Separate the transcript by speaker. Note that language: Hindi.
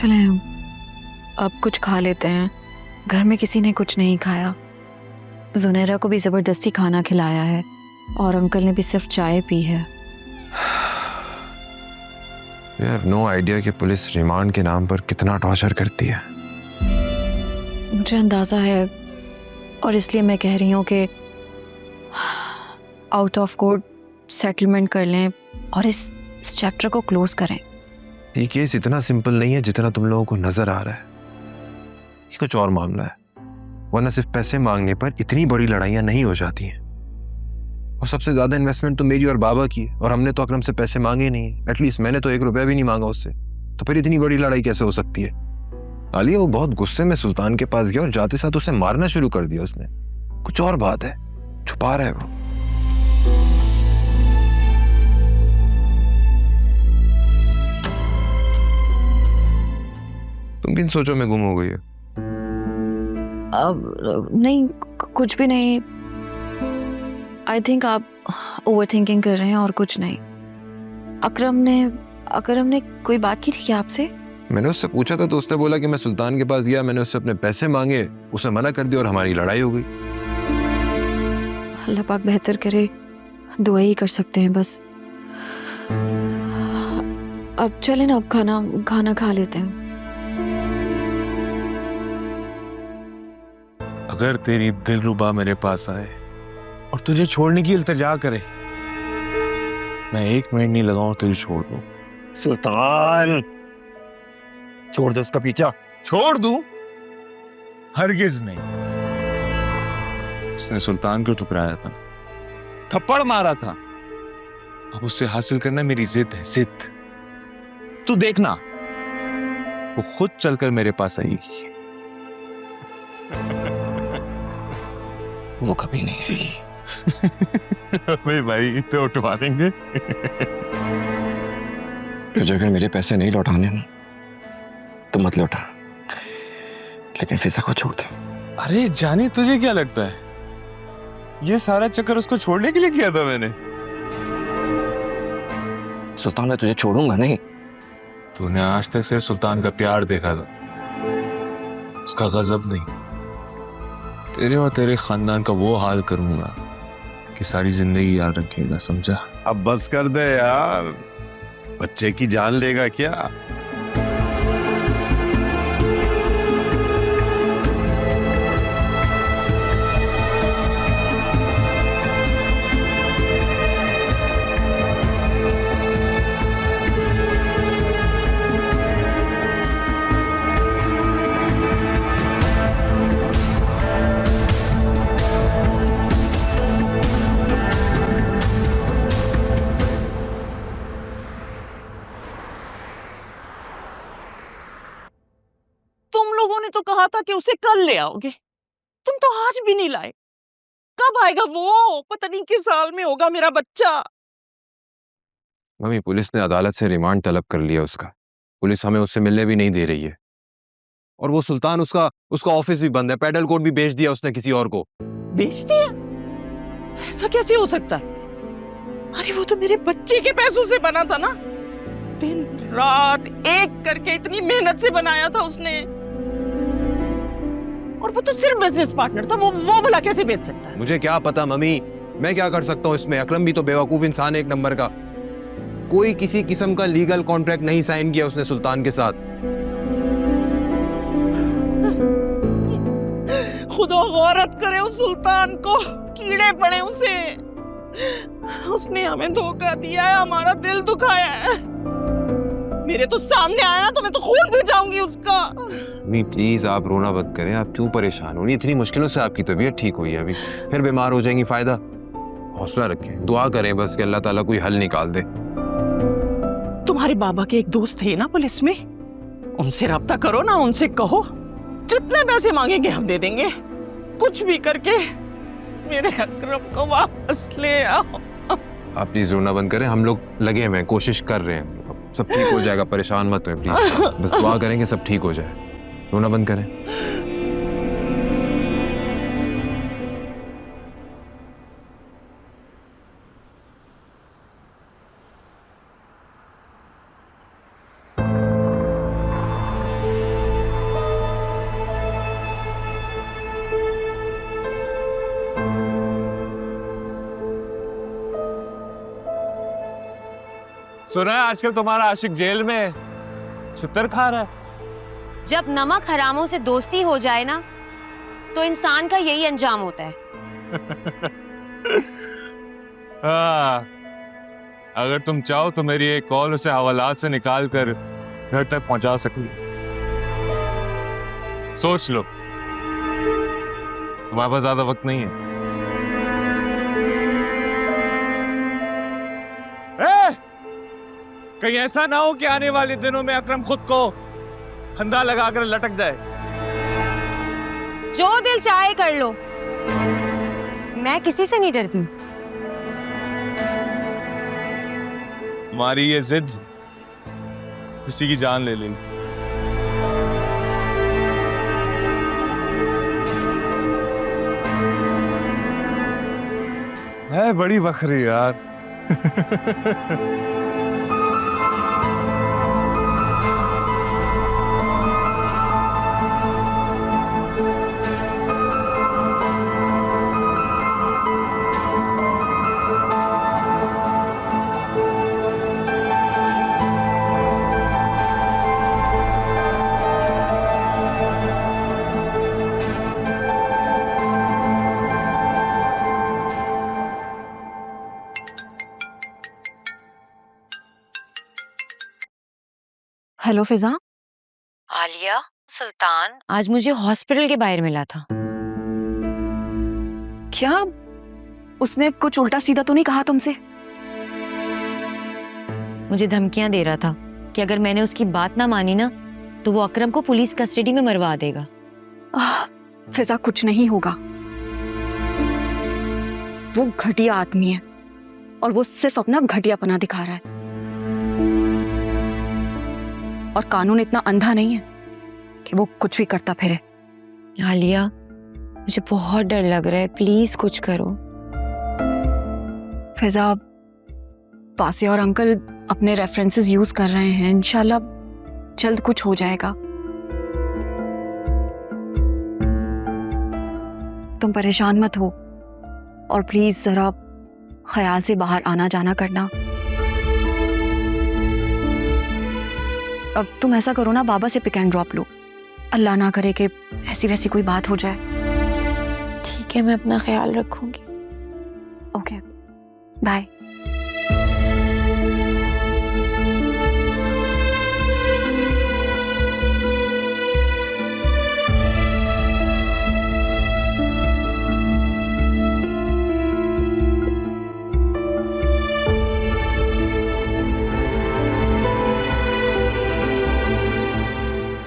Speaker 1: चलें अब कुछ खा लेते हैं। घर में किसी ने कुछ नहीं खाया। जुनैरा को भी ज़बरदस्ती खाना खिलाया है और अंकल ने भी सिर्फ चाय पी है।
Speaker 2: You have no idea कि पुलिस रिमांड के नाम पर कितना टॉर्चर करती है।
Speaker 1: मुझे अंदाज़ा है और इसलिए मैं कह रही हूँ कि आउट ऑफ कोर्ट सेटलमेंट कर लें और इस चैप्टर को क्लोज करें।
Speaker 2: ये केस इतना सिंपल नहीं है जितना तुम लोगों को नजर आ रहा है। ये कुछ और मामला है, वरना सिर्फ पैसे मांगने पर इतनी बड़ी लड़ाइयां नहीं हो जाती हैं। और सबसे ज्यादा इन्वेस्टमेंट तो मेरी और बाबा की है, और हमने तो अकरम से पैसे मांगे नहीं। एटलीस्ट मैंने तो 1 रुपया भी नहीं मांगा उससे, तो फिर इतनी बड़ी लड़ाई कैसे हो सकती है? आलिया वो बहुत गुस्से में सुल्तान के पास गया और जाते साथ उसे मारना शुरू कर दिया उसने। कुछ और बात है, छुपा रहा है वो। तुम किन सोचों में गुम हो गई है?
Speaker 1: अब नहीं, कुछ भी नहीं। आई थिंक आप ओवर थिंकिंग कर रहे हैं और कुछ नहीं। अकरम ने कोई बात की थी क्या आपसे?
Speaker 2: मैंने उससे पूछा था तो उसने बोला कि मैं सुल्तान के पास गया, मैंने उससे अपने पैसे मांगे, उसने मना कर दिया और हमारी लड़ाई हो गई।
Speaker 1: अल्लाह पाक बेहतर करे, दुआ ही कर सकते हैं बस। अब चलें ना, अब खाना खा लेते हैं।
Speaker 3: अगर तेरी दिलरुबा मेरे पास आए और तुझे छोड़ने की इल्तिजा करे, मैं 1 मिनट नहीं लगाऊं तुझे छोड़ दूं।
Speaker 4: सुल्तान, छोड़ दो उसका पीछा।
Speaker 3: छोड़ दूं? हरगिज नहीं। उसने सुल्तान को ठुकराया था, थप्पड़ मारा था। अब उससे हासिल करना मेरी जिद है, जिद। तू देखना, वो खुद चलकर मेरे पास आएगी।
Speaker 4: वो कभी नहीं आएगी।
Speaker 3: अबे भाई, तो उठवा देंगे।
Speaker 4: तुझे अगर मेरे पैसे नहीं लौटाने ना तो मत लौटा, लेकिन फिजा को छोड़ दे।
Speaker 3: अरे जानी, तुझे क्या लगता है ये सारा चक्कर उसको छोड़ने के लिए किया था मैंने?
Speaker 4: सुल्तान, मैं तुझे छोड़ूंगा नहीं।
Speaker 3: तूने आज तक सिर्फ सुल्तान का प्यार देखा था, उसका गजब नहीं। तेरे और तेरे खानदान का वो हाल करूंगा कि सारी जिंदगी याद रखेगा, समझा?
Speaker 5: अब बस कर दे यार, बच्चे की जान लेगा क्या?
Speaker 6: तो कहा था कि उसे कल ले आओगे, तुम तो आज भी नहीं लाए। कब आएगा वो? पता नहीं किस साल में होगा मेरा बच्चा।
Speaker 2: मम्मी, पुलिस ने अदालत से रिमांड तलब कर लिया उसका। पुलिस हमें उससे मिलने भी नहीं दे रही है। और वो सुल्तान, उसका ऑफिस भी बंद है, पेडल कोड भी बेच दिया उसने किसी और को।
Speaker 6: बेच दिया? ऐसा कैसे हो सकता है? अरे वो तो मेरे बच्चे के पैसों से बना था ना। दिन रात एक करके इतनी मेहनत से बनाया था उसने। और वो तो सिर्फ बिजनेस पार्टनर था, वो भला कैसे बेच सकता है?
Speaker 2: मुझे क्या पता मम्मी, मैं क्या कर सकता हूँ इसमें? अकरम भी तो बेवकूफ इंसान है 1 नंबर का। कोई किसी किस्म का लीगल कॉन्ट्रैक्ट नहीं साइन किया उसने सुल्तान के साथ।
Speaker 6: खुदा गौरत करे उस सुल्तान को, कीड़े पड़े उसे। उसने हमें धोखा दिया है, हमारा दिल दुखाया है। मेरे तो सामने आया तो मैं तो खून भी जाऊंगी उसका।
Speaker 2: मम्मी प्लीज, आप रोना बंद करें। आप क्यों परेशान हो रही? इतनी मुश्किलों से आपकी तबीयत ठीक हुई है, अभी फिर बीमार हो जाएंगी। फायदा? हौसला रखें, दुआ करें बस कि अल्लाह ताला कोई हल निकाल दे।
Speaker 6: तुम्हारे बाबा के एक दोस्त थे ना पुलिस में, उनसे रब्ता करो ना, उनसे कहो जितने पैसे मांगेंगे हम दे देंगे। कुछ भी करके मेरे अकरम को वापस ले आओ।
Speaker 2: आप प्लीज रोना बंद करें, हम लोग लगे हुए हैं, कोशिश कर रहे हैं, सब ठीक हो जाएगा। परेशान मत हो प्लीज, बस दुआ करेंगे सब ठीक हो जाए। रोना बंद करें।
Speaker 3: सुना है आजकल तुम्हारा आशिक जेल में है, छितर खा रहा है।
Speaker 7: जब नमक हरामों से दोस्ती हो जाए ना, तो इंसान का यही अंजाम होता है।
Speaker 3: हाँ, अगर तुम चाहो तो मेरी एक कॉल उसे हवालात से निकाल कर घर तक पहुंचा सकूं। सोच लो, तुम्हारे पास ज्यादा वक्त नहीं है। कहीं ऐसा ना हो कि आने वाले दिनों में अकरम खुद को फंदा लगाकर लटक जाए।
Speaker 7: जो दिल चाहे कर लो, मैं किसी से नहीं डरती।
Speaker 3: तुम्हारी ये जिद किसी की जान ले लेगी। है बड़ी बखरी यार।
Speaker 1: हेलो फिजा।
Speaker 7: आलिया, सुल्तान आज मुझे हॉस्पिटल के बाहर मिला था।
Speaker 1: क्या उसने कुछ उल्टा सीधा तो नहीं कहा तुमसे?
Speaker 7: मुझे धमकियां दे रहा था कि अगर मैंने उसकी बात ना मानी ना, तो वो अकरम को पुलिस कस्टडी में मरवा देगा।
Speaker 1: फिजा, कुछ नहीं होगा। वो घटिया आदमी है और वो सिर्फ अपना घटियापना दिखा रहा है, और कानून इतना अंधा नहीं है कि वो कुछ भी करता फिरे।
Speaker 7: आलिया, मुझे बहुत डर लग रहा है, प्लीज कुछ करो।
Speaker 1: फिजा, पासे और अंकल अपने रेफरेंसेस यूज कर रहे हैं, इंशाल्लाह जल्द कुछ हो जाएगा। तुम परेशान मत हो, और प्लीज जरा ख्याल से बाहर आना जाना करना। अब तुम ऐसा करो ना, बाबा से पिक एंड ड्रॉप लो। अल्लाह ना करे कि ऐसी वैसी कोई बात हो जाए।
Speaker 7: ठीक है, मैं अपना ख्याल रखूंगी।
Speaker 1: Okay, bye.